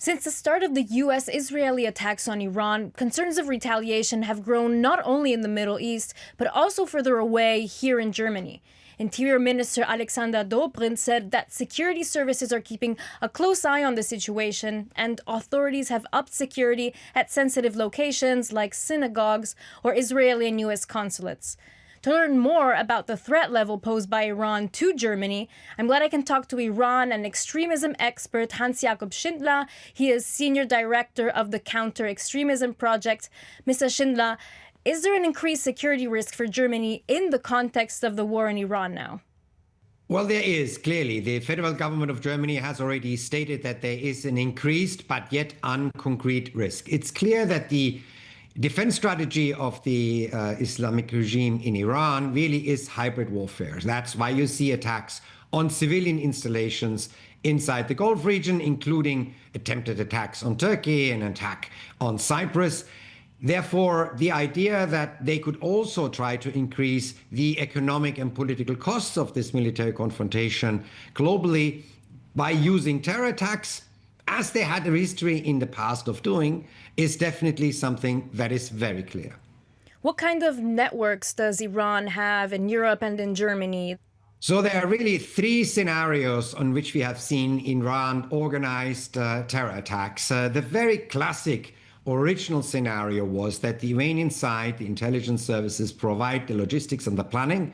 Since the start of the U.S.-Israeli attacks on Iran, concerns of retaliation have grown not only in the Middle East, but also further away here in Germany. Interior Minister Alexander Dobrindt said that security services are keeping a close eye on the situation, and authorities have upped security at sensitive locations like synagogues or Israeli and U.S. consulates. To learn more about the threat level posed by Iran to Germany, I'm glad I can talk to Iran and extremism expert Hans-Jakob Schindler. He is Senior Director of the Counter-Extremism Project. Mr. Schindler, is there an increased security risk for Germany in the context of the war in Iran now? Well, there is, clearly. The federal government of Germany has already stated that there is an increased but yet unconcrete risk. It's clear that the defense strategy of the Islamic regime in Iran really is hybrid warfare. That's why you see attacks on civilian installations inside the Gulf region, including attempted attacks on Turkey and an attack on Cyprus. Therefore, the idea that they could also try to increase the economic and political costs of this military confrontation globally by using terror attacks, as they had a history in the past of doing, is definitely something that is very clear. What kind of networks does Iran have in Europe and in Germany? So there are really three scenarios on which we have seen Iran organized terror attacks. The very classic original scenario was that the Iranian side, the intelligence services, provide the logistics and the planning,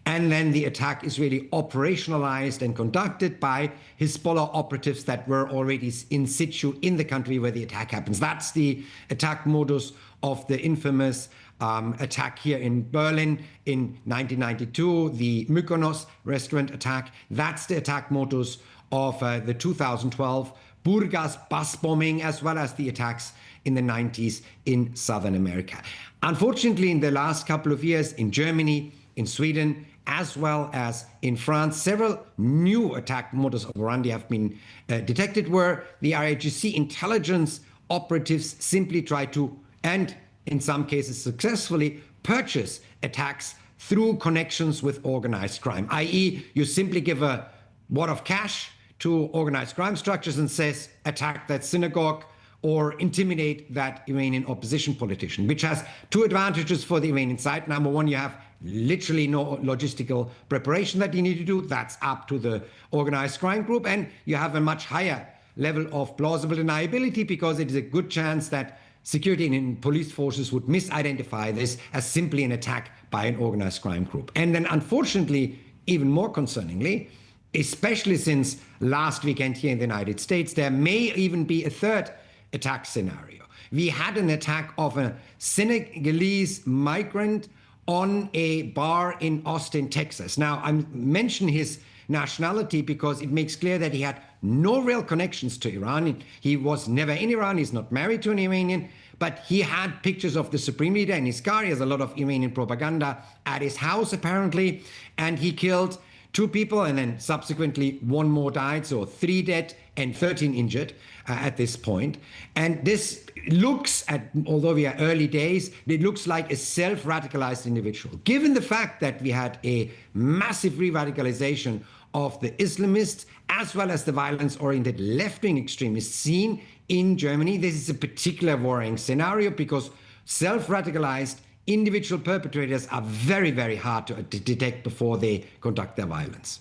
and then the attack is really operationalized and conducted by Hezbollah operatives that were already in situ in the country where the attack happens. That's the attack modus of the infamous attack here in Berlin in 1992, the Mykonos restaurant attack. That's the attack modus of the 2012 Burgas bus bombing, as well as the attacks in the 90s in Southern America. Unfortunately, in the last couple of years in Germany, in Sweden, as well as in France, several new attack modus operandi have been detected where the IRGC intelligence operatives simply try to, and in some cases successfully, purchase attacks through connections with organized crime, i.e. you simply give a wad of cash to organized crime structures and says, attack that synagogue or intimidate that Iranian opposition politician, which has two advantages for the Iranian side. Number one, you have literally no logistical preparation that you need to do. That's up to the organized crime group. And you have a much higher level of plausible deniability because it is a good chance that security and police forces would misidentify this as simply an attack by an organized crime group. And then unfortunately, even more concerningly, especially since last weekend here in the United States, there may even be a third attack scenario. We had an attack of a Senegalese migrant on a bar in Austin, Texas. Now, I mention his nationality because it makes clear that he had no real connections to Iran. He was never in Iran. He's not married to an Iranian, but he had pictures of the Supreme Leader in his car. He has a lot of Iranian propaganda at his house, apparently, and he killed two people, and then subsequently one more died, so 3 dead and 13 injured at this point. And this looks, although we are early days, it looks like a self-radicalized individual. Given the fact that we had a massive re-radicalization of the Islamists as well as the violence-oriented left-wing extremists seen in Germany, this is a particular worrying scenario because self-radicalized individual perpetrators are very, very hard to detect before they conduct their violence.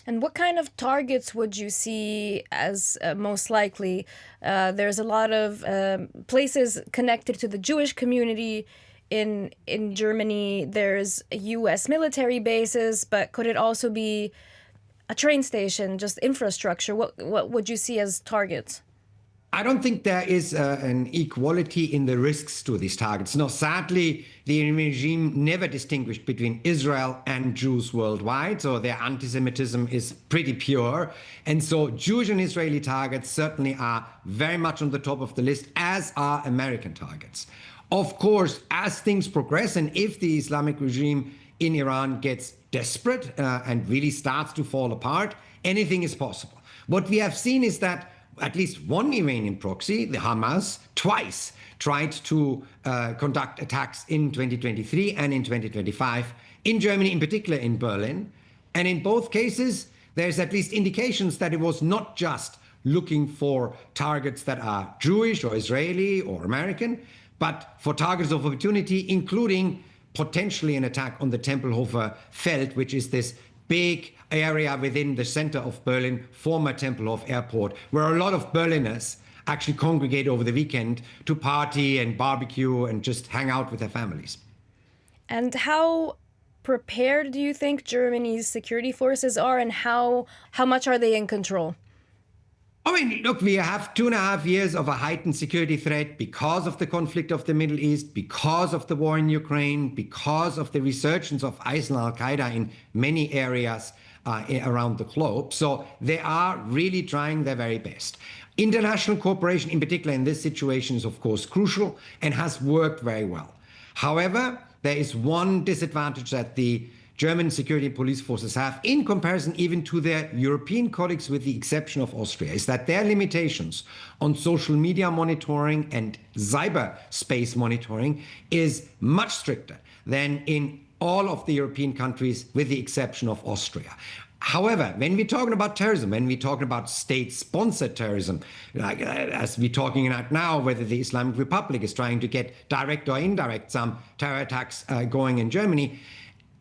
And what kind of targets would you see as most likely? There's a lot of places connected to the Jewish community in Germany. There's U.S. military bases, but could it also be a train station, just infrastructure? What would you see as targets? I don't think there is an equality in the risks to these targets. No, sadly, the Iranian regime never distinguished between Israel and Jews worldwide, so their anti-Semitism is pretty pure. And so Jewish and Israeli targets certainly are very much on the top of the list, as are American targets. Of course, as things progress, and if the Islamic regime in Iran gets desperate and really starts to fall apart, anything is possible. What we have seen is that at least one Iranian proxy, the Hamas, twice tried to conduct attacks in 2023 and in 2025, in Germany, in particular in Berlin. And in both cases, there's at least indications that it was not just looking for targets that are Jewish or Israeli or American, but for targets of opportunity, including potentially an attack on the Tempelhofer Feld, which is this big area within the center of Berlin, former Tempelhof Airport, where a lot of Berliners actually congregate over the weekend to party and barbecue and just hang out with their families. And how prepared do you think Germany's security forces are, and how much are they in control? I mean, look, we have 2.5 years of a heightened security threat because of the conflict of the Middle East, because of the war in Ukraine, because of the resurgence of ISIL and Al-Qaeda in many areas around the globe. So they are really trying their very best. International cooperation, in particular in this situation, is of course crucial and has worked very well. However, there is one disadvantage that the German security and police forces have, in comparison even to their European colleagues, with the exception of Austria, is that their limitations on social media monitoring and cyberspace monitoring is much stricter than in all of the European countries, with the exception of Austria. However, when we're talking about terrorism, when we're talking about state-sponsored terrorism, like as we're talking about now, whether the Islamic Republic is trying to get direct or indirect some terror attacks going in Germany,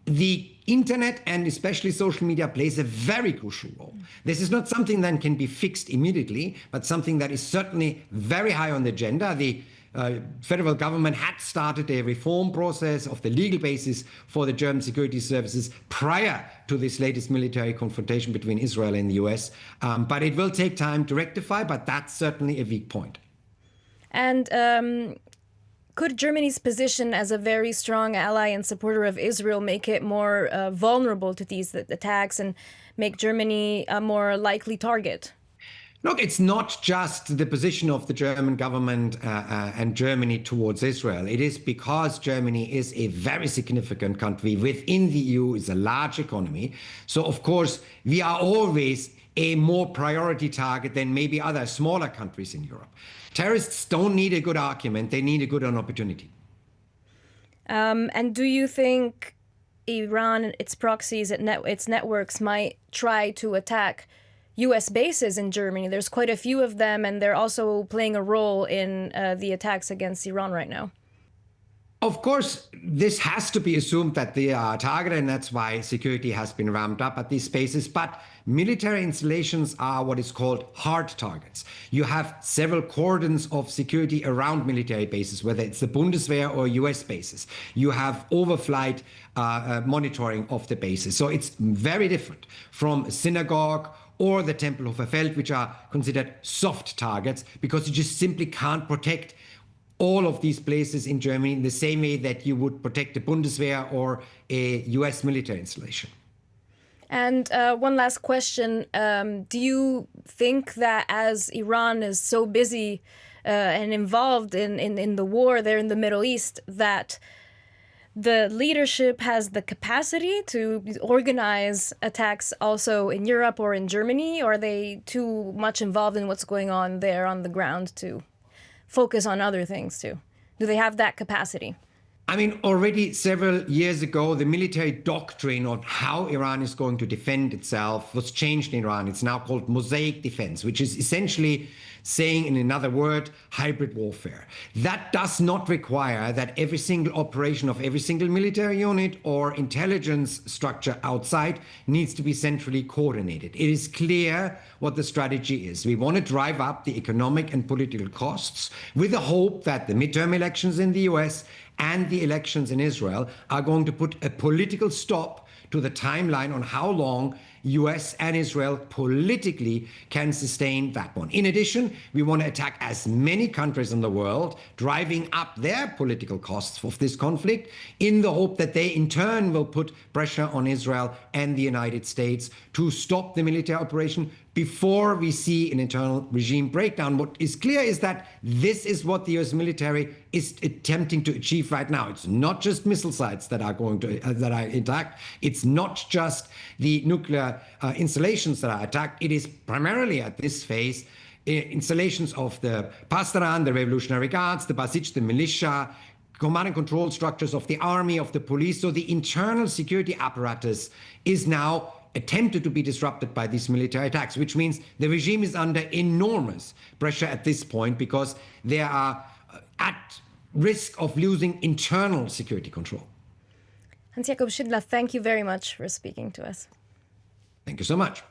the internet and especially social media plays a very crucial role. This is not something that can be fixed immediately, but something that is certainly very high on the agenda. The federal government had started a reform process of the legal basis for the German security services prior to this latest military confrontation between Israel and the US. But it will take time to rectify, but that's certainly a weak point. And could Germany's position as a very strong ally and supporter of Israel make it more vulnerable to these attacks and make Germany a more likely target? Look, it's not just the position of the German government and Germany towards Israel. It is because Germany is a very significant country within the EU, is a large economy. So, of course, we are always a more priority target than maybe other smaller countries in Europe. Terrorists don't need a good argument, they need a good opportunity. And do you think Iran, its proxies, its networks might try to attack U.S. bases in Germany? There's quite a few of them, and they're also playing a role in the attacks against Iran right now. Of course, this has to be assumed that they are targeted, and that's why security has been ramped up at these spaces. But military installations are what is called hard targets. You have several cordons of security around military bases, whether it's the Bundeswehr or US bases. You have overflight monitoring of the bases. So it's very different from a synagogue or the Tempelhofer Feld, which are considered soft targets, because you just simply can't protect all of these places in Germany in the same way that you would protect the Bundeswehr or a US military installation. And one last question. Do you think that as Iran is so busy and involved in the war there in the Middle East, that the leadership has the capacity to organize attacks also in Europe or in Germany? Or are they too much involved in what's going on there on the ground to focus on other things too? Do they have that capacity? I mean, already several years ago, the military doctrine on how Iran is going to defend itself was changed in Iran. It's now called mosaic defense, which is essentially saying, in another word, hybrid warfare. That does not require that every single operation of every single military unit or intelligence structure outside needs to be centrally coordinated. It is clear what the strategy is. We want to drive up the economic and political costs with the hope that the midterm elections in the US and the elections in Israel are going to put a political stop to the timeline on how long US and Israel politically can sustain that one. In addition, we want to attack as many countries in the world, driving up their political costs of this conflict in the hope that they in turn will put pressure on Israel and the United States to stop the military operation before we see an internal regime breakdown. What is clear is that this is what the US military is attempting to achieve right now. It's not just missile sites that are going to that are attacked. It's not just the nuclear installations that are attacked. It is primarily at this phase installations of the Pastaran, the Revolutionary Guards, the Basij, the militia, command and control structures of the army, of the police. So the internal security apparatus is now attempted to be disrupted by these military attacks, which means the regime is under enormous pressure at this point because they are at risk of losing internal security control. Hans-Jakob Schindler, thank you very much for speaking to us. Thank you so much.